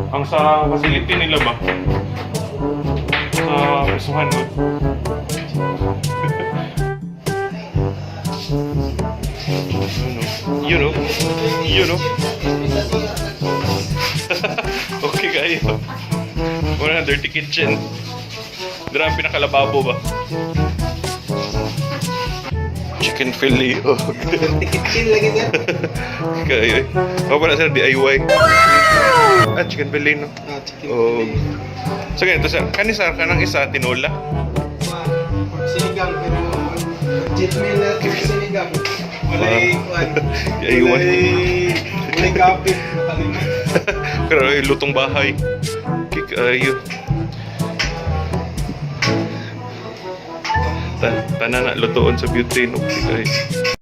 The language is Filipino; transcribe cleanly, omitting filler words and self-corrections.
Ang sa facility nila ba? Sa Pesuhan mo. You know. Okay kayo. Wala, dirty kitchen. Dara ang pinakalababo ba? Chicken fillet. Oh. Kitchen lagi sir. Kayo. Ako pala sir, DIY. Ah, chicken fillet no? Chicken Oh. fillet. So ganito sir, kanisar ka ng isa, tinola. Sinigang pero legit meal na sinigang. Walay kuan. Aywan. Walay kapit. Pero ay lutong bahay. Kikayo. Tanan na lutoon sa butane. Okay kayo.